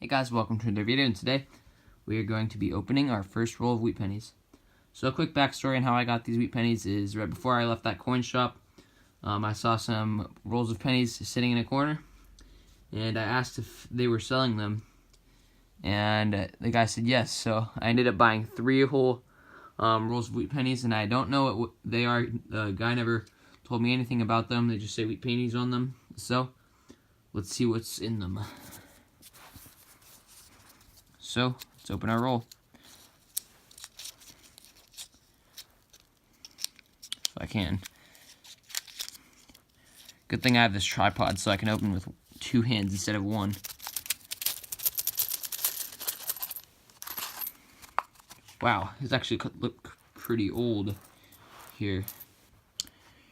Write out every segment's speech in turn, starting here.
Hey guys, welcome to another video, and today we are going to be opening our first roll of wheat pennies. So a quick backstory on how I got these wheat pennies is right before I left that coin shop, I saw some rolls of pennies sitting in a corner, and I asked if they were selling them, and the guy said yes. So I ended up buying 3 whole rolls of wheat pennies, and I don't know what they are. The guy never told me anything about them. They just say wheat pennies on them. So let's see what's in them. So let's open our roll. If I can. Good thing I have this tripod so I can open with 2 hands instead of 1. Wow, these actually look pretty old here.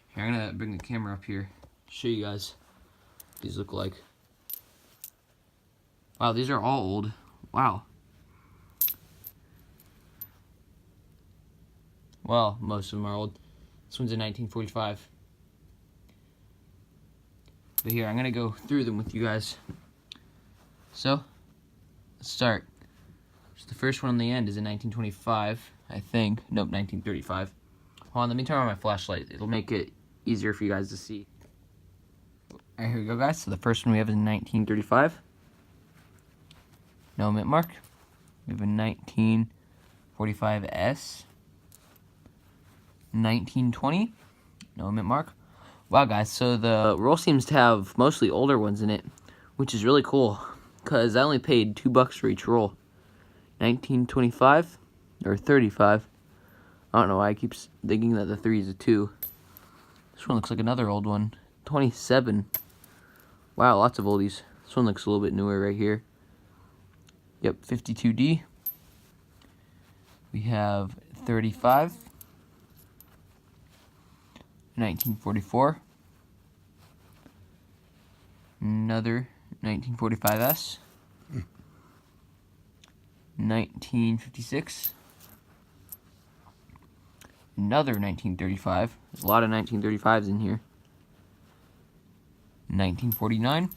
Here, I'm gonna bring the camera up here, show you guys what these look like. Wow, these are all old. Wow. Well, most of them are old. This one's in 1945. But here, I'm gonna go through them with you guys. So, let's start. So the first one on the end is in 1925, I think. Nope, 1935. Hold on, let me turn on my flashlight. It'll make it easier for you guys to see. Alright, here we go, guys. So the first one we have is in 1935. No mint mark. We have a 1945S. 1920. No mint mark. Wow, guys, so the roll seems to have mostly older ones in it, which is really cool, because I only paid $2 for each roll. 1925 or 35. I don't know why I keep thinking that the 3 is a 2. This one looks like another old one. 27. Wow, lots of oldies. This one looks a little bit newer right here. Yep, 52D. We have 35. 1944. Another 1945S. 1956. Another 1935. There's a lot of 1935s in here. 1949.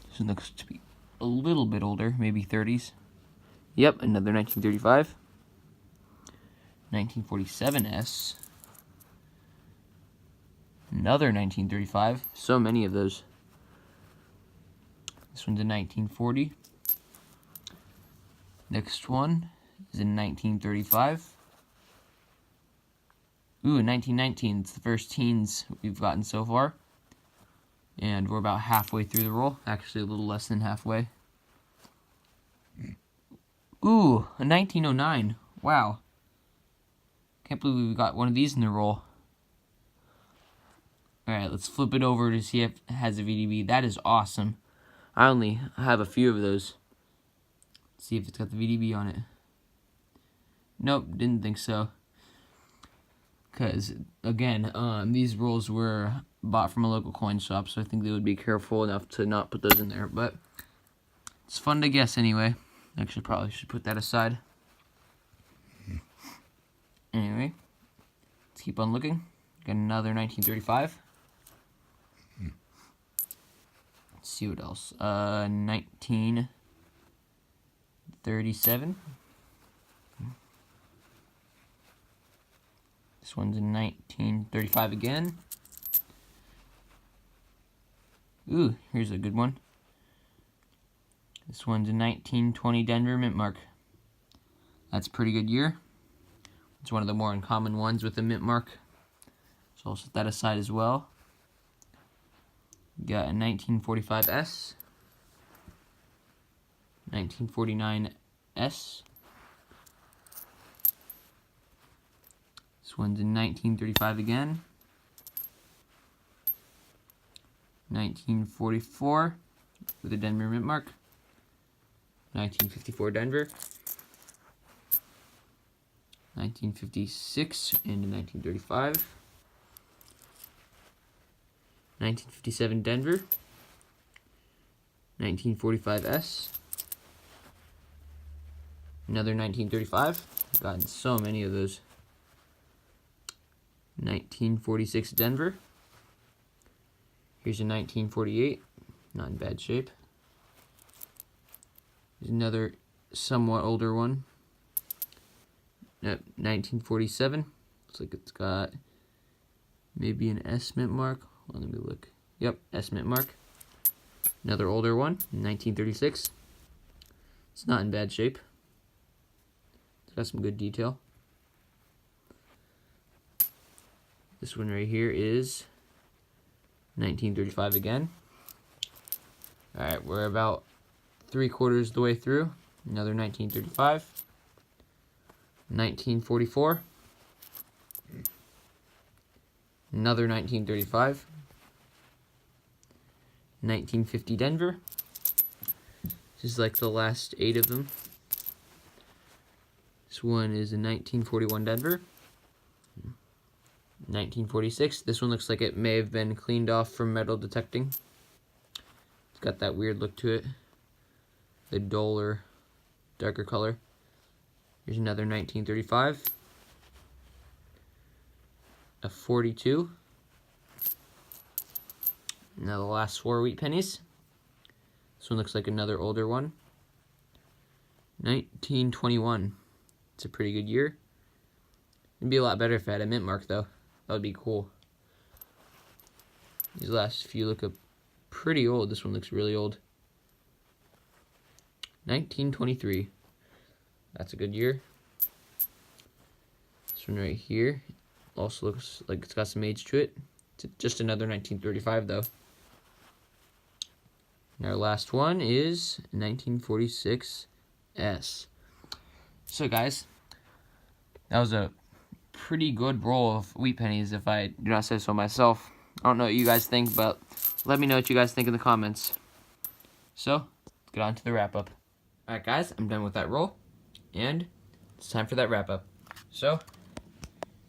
This one looks to be a little bit older, maybe 30s. Yep, another 1935. 1947S. Another 1935. So many of those. This one's in 1940. Next one is in 1935. Ooh, in 1919. It's the first teens we've gotten so far. And we're about halfway through the roll. Actually, a little less than halfway. Ooh, a 1909. Wow. Can't believe we got one of these in the roll. Alright, let's flip it over to see if it has a VDB. That is awesome. I only have a few of those. Let's see if it's got the VDB on it. Nope, didn't think so. Because, again, these rolls were bought from a local coin shop, so I think they would be careful enough to not put those in there. But it's fun to guess anyway. Actually, probably should put that aside. Anyway, let's keep on looking. Got another 1935. Let's see what else. 1937. This one's in 1935 again. Ooh, here's a good one. This one's in 1920 Denver mint mark. That's a pretty good year. It's one of the more uncommon ones with a mint mark. So I'll set that aside as well. Got a 1945S. 1949S. This one's in 1935 again. 1944 with a Denver mint mark. 1954 Denver. 1956 and 1935. 1957 Denver. 1945S. Another 1935. I've gotten so many of those. 1946 Denver. Here's a 1948. Not in bad shape. Here's another somewhat older one. 1947. Looks like it's got maybe an S mint mark. Well, let me look. Yep, S mint mark. Another older one, 1936. It's not in bad shape. It's got some good detail. This one right here is 1935 again. Alright, we're about 3/4 of the way through. Another 1935. 1944. Another 1935. 1950 Denver. This is like the last 8 of them. This one is a 1941 Denver. 1946. This one looks like it may have been cleaned off from metal detecting. It's got that weird look to it. The duller, darker color. Here's another 1935. A 42. Now the last 4 wheat pennies. This one looks like another older one. 1921. It's a pretty good year. It'd be a lot better if it had a mint mark though. That would be cool. These last few look pretty old. This one looks really old. 1923. That's a good year. This one right here also looks like it's got some age to it. It's just another 1935 though. And our last one is 1946 S. So guys, that was a pretty good roll of wheat pennies if I do not say so myself. I don't know what you guys think, but let me know what you guys think in the comments. So, let's get on to the wrap up. Alright guys, I'm done with that roll, and it's time for that wrap up. So,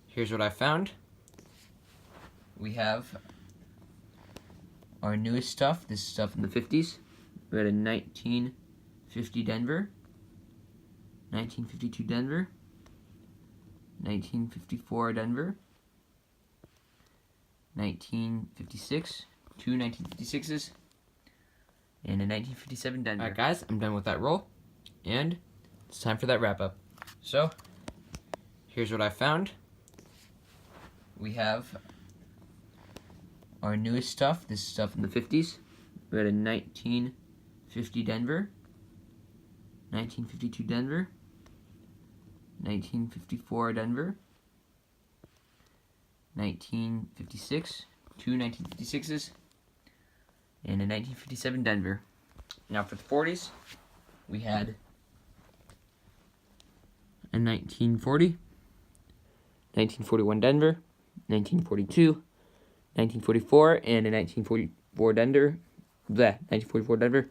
here's what I found. We have our newest stuff. This is stuff in the 50s. We had a 1950 Denver, 1952 Denver, 1954 Denver, 1956, 2 1956s, and a 1957 Denver. Alright guys, I'm done with that roll, and it's time for that wrap up. So, here's what I found. We have our newest stuff. This is stuff in the 50s. We had a 1950 Denver, 1952 Denver, 1954 Denver, 1956, 2 1956s, and a 1957 Denver. Now for the 40s, we had a 1940, 1941 Denver, 1942, 1944, and a 1944 Denver. 1944 Denver,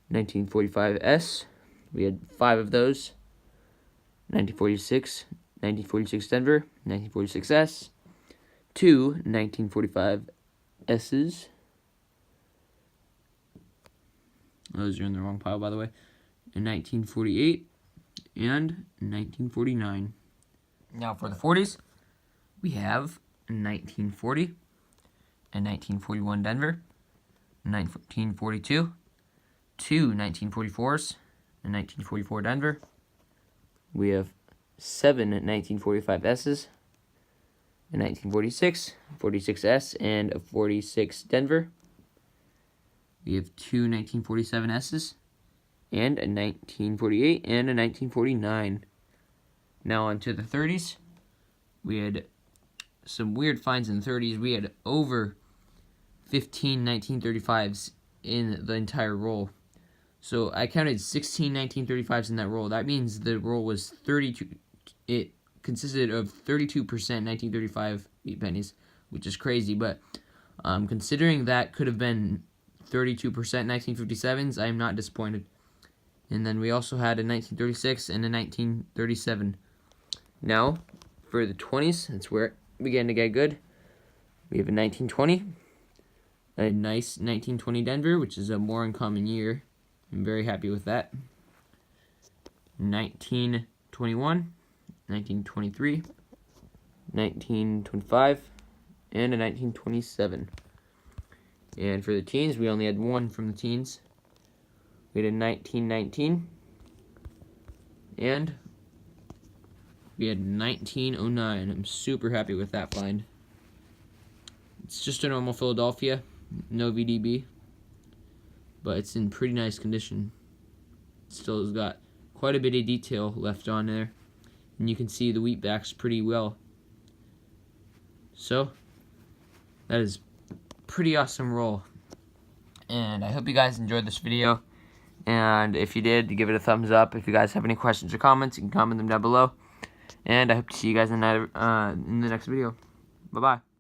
1945 S. We had 5 of those. 1946, 1946 Denver, 1946 S, 2 1945 S's. Those are in the wrong pile, by the way. In 1948 and 1949. Now for the 40s, we have 1940 and 1941 Denver, 1942, 2 1944s, and 1944 Denver. We have 7 1945 S's, a 1946, 46S, and a 46 Denver. We have 2 1947 S's, and a 1948 and a 1949. Now on to the 30s. We had some weird finds in the 30s. We had over 15 1935s in the entire roll. So I counted 16 1935s in that roll. That means the roll was 32. It consisted of 32% 1935 wheat pennies, which is crazy. But considering that could have been 32% 1957s, I am not disappointed. And then we also had a 1936 and a 1937. Now, for the 20s, that's where it began to get good. We have a 1920, a nice 1920 Denver, which is a more uncommon year. I'm very happy with that. 1921, 1923, 1925, and a 1927. And for the teens, we only had 1 from the teens. We had a 1919. And we had 1909. I'm super happy with that find. It's just a normal Philadelphia, no VDB, but it's in pretty nice condition. Still has got quite a bit of detail left on there, and you can see the wheat backs pretty well. So that is pretty awesome roll, and I hope you guys enjoyed this video. And if you did, give it a thumbs up. If you guys have any questions or comments, you can comment them down below. And I hope to see you guys in the next video. Bye bye.